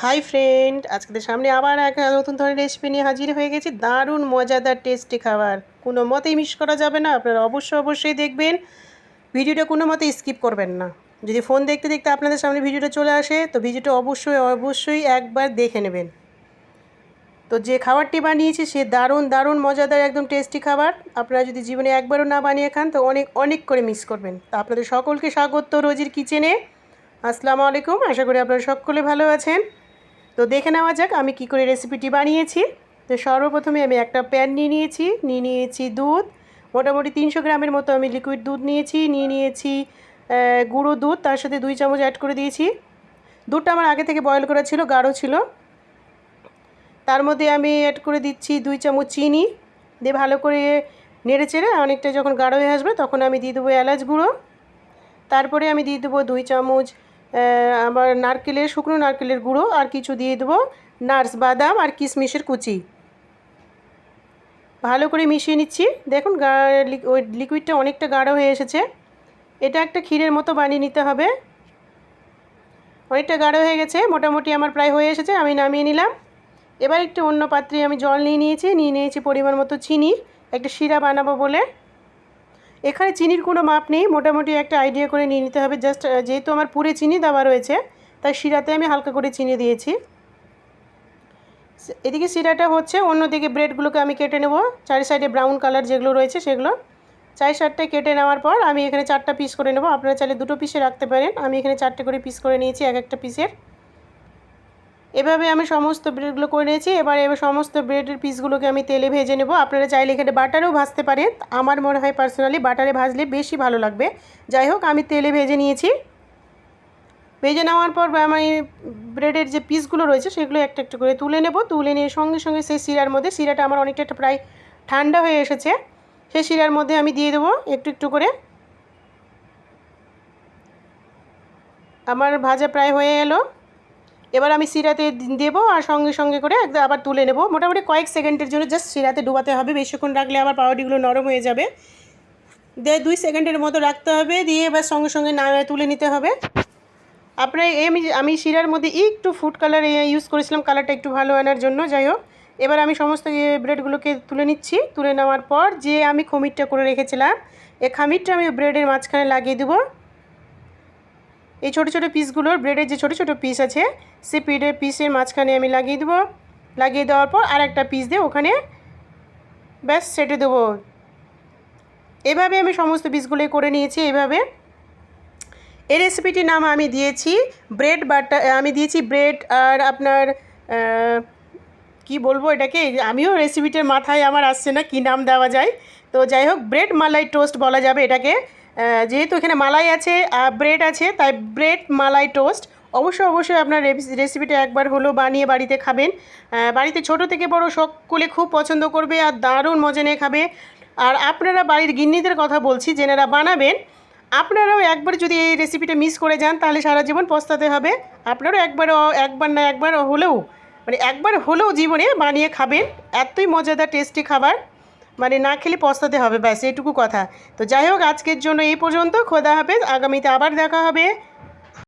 Hi friend, আজকেদের সামনে আবার এক নতুন ধরনের রেসিপি নিয়ে হাজির হয়ে গেছি। দারুণ মজাদার টেস্টি খাবার, কোনো মতেই মিস করা যাবে না। আপনারা অবশ্যই দেখবেন, ভিডিওটা কোনো মতে স্কিপ করবেন না। যদি ফোন দেখতে দেখতে আপনাদের সামনে ভিডিওটা চলে আসে, তো ভিডিওটা অবশ্যই একবার দেখে নেবেন। তো যে খাবারটি বানিয়েছি সে দারুণ মজাদার একদম টেস্টি খাবার। আপনারা যদি জীবনে একবারও না বানিয়ে খান তো অনেক করে মিস করবেন। তো আপনাদের সকলকে স্বাগত রোজির কিচেনে। আসসালামু আলাইকুম, আশা করি আপনারা সকলে ভালো আছেন। তো দেখে নেওয়া যাক আমি কি করে রেসিপিটি বানিয়েছি। তো সর্বপ্রথমে আমি একটা প্যান নিয়েছি দুধ, মোটামুটি 300 গ্রামের মতো আমি লিকুইড দুধ নিয়েছি গুঁড়ো দুধ, তার সাথে 2 চামচ অ্যাড করে দিয়েছি। দুধটা আমার আগে থেকে বয়েল করা ছিল, গাঢ় ছিল। তার মধ্যে আমি অ্যাড করে দিচ্ছি 2 চামচ চিনি, দিয়ে ভালো করে নেড়ে চেড়ে অনেকটা যখন গাঢ় হয়ে আসবে তখন আমি দিয়ে দেবো এলাচ গুঁড়ো। তারপরে আমি দিয়ে দেবো 2 চামচ আমার শুকনো নারকেলের গুঁড়ো, আর কিছু দিয়ে দেবো নাটস, বাদাম আর কিশমিশের কুচি। ভালো করে মিশিয়ে নিচ্ছি। দেখুন ওই লিকুইডটা অনেকটা গাঢ় হয়ে এসেছে। এটা একটা ক্ষীরের মতো বানিয়ে নিতে হবে। অনেকটা গাঢ় হয়ে গেছে, মোটামুটি আমার প্রায় হয়ে এসেছে। আমি নামিয়ে নিলাম। এবার একটু অন্য পাত্রে আমি জল নিয়েছি পরিমাণ মতো চিনি, একটা শিরা বানাবো বলে। এখানে চিনির কোনো মাপ নেই, মোটামুটি একটা আইডিয়া করে নিয়ে নিতে হবে। জাস্ট যেহেতু আমার পুরে চিনি দেওয়া রয়েছে, তাই শিরাতে আমি হালকা করে চিনি দিয়েছি। এদিকে শিরাটা হচ্ছে, অন্যদিকে ব্রেডগুলোকে আমি কেটে নেব। চারি সাইডে ব্রাউন কালার যেগুলো রয়েছে সেগুলো 4-4টে কেটে নেওয়ার পর আমি এখানে 4টা পিস করে নেব। আপনারা চাইলে 2টো পিসে রাখতে পারেন, আমি এখানে 4টে করে পিস করে নিয়েছি, এক একটা পিসের। এভাবে আমি সমস্ত ব্রেডগুলো করে নিয়েছি। এবার সমস্ত ব্রেডের পিসগুলোকে আমি তেলে ভেজে নেব। আপনারা চাইলে এখানে বাটারেও ভাজতে পারেন, আমার মনে হয় পার্সোনালি বাটারে ভাজলে বেশি ভালো লাগবে। যাই হোক, আমি তেলে ভেজে নিয়েছি। ভেজে নেওয়ার পর আমি ব্রেডের যে পিসগুলো রয়েছে সেগুলো একটা একটা করে তুলে নেব। তুলে নিয়ে সঙ্গে সেই শিরার মধ্যে, শিরাটা আমার অনেকটা প্রায় ঠান্ডা হয়ে এসেছে, সেই শিরার মধ্যে আমি দিয়ে দেবো একটু করে। আমার ভাজা প্রায় হয়ে এলো। এবার আমি শিরাতে দেবো আর সঙ্গে করে একদম আবার তুলে নেব। মোটামুটি কয়েক সেকেন্ডের জন্য জাস্ট শিরাতে ডুবাতে হবে, বেশিক্ষণ রাখলে আবার পাউরুটিগুলো নরম হয়ে যাবে। 2 সেকেন্ডের মতো রাখতে হবে, দিয়ে এবার সঙ্গে তুলে নিতে হবে। আপনার আমি শিরার মধ্যে একটু ফুড কালার ইউজ করেছিলাম, কালারটা একটু ভালো আনার জন্য। যাই হোক, এবার আমি সমস্ত ব্রেডগুলোকে তুলে নিচ্ছি। তুলে নেওয়ার পর যে আমি খমিরটা করে রেখেছিলাম, এই খামিরটা আমি ব্রেডের মাঝখানে লাগিয়ে দেবো। এই ছোটো পিসগুলোর, ব্রেডের যে ছোটো পিস আছে সেই পিসের মাঝখানে আমি লাগিয়ে দেবো। লাগিয়ে দেওয়ার পর আর একটা পিস দিয়ে ওখানে ব্যাস সেটে দেবো। এভাবে আমি সমস্ত পিসগুলোই করে নিয়েছি। এইভাবে এই রেসিপিটির নাম আমি দিয়েছি ব্রেড বাটার। আমি দিয়েছি ব্রেড আর আপনার কি বলবো এটাকে, আমিও রেসিপিটার মাথায় আমার আসছে না কি নাম দেওয়া যায়। তো যাই হোক, ব্রেড মালাই টোস্ট বলা যাবে এটাকে। যেহেতু এখানে মালাই আছে আর ব্রেড আছে, তাই ব্রেড মালাই টোস্ট। অবশ্যই আপনার রেসিপিটা একবার হলেও বানিয়ে বাড়িতে খাবেন। বাড়িতে ছোট থেকে বড় সকলে খুব পছন্দ করবে আর দারুণ মজা নিয়ে খাবে। আর আপনারা বাড়ির গিন্নিদের কথা বলছি, যেনারা বানাবেন, আপনারাও একবার যদি এই রেসিপিটা মিস করে যান তাহলে সারা জীবন পস্তাতে হবে। আপনারাও একবার হলেও জীবনে বানিয়ে খাবেন। এতই মজাদার টেস্টি খাবার, মানে না খেলে পস্তাতে হবে, ব্যাস এটুকু কথা। তো যাই হোক, আজকের জন্য এই পর্যন্ত। খোদা হাফেজ, আগামীতে আবার দেখা হবে।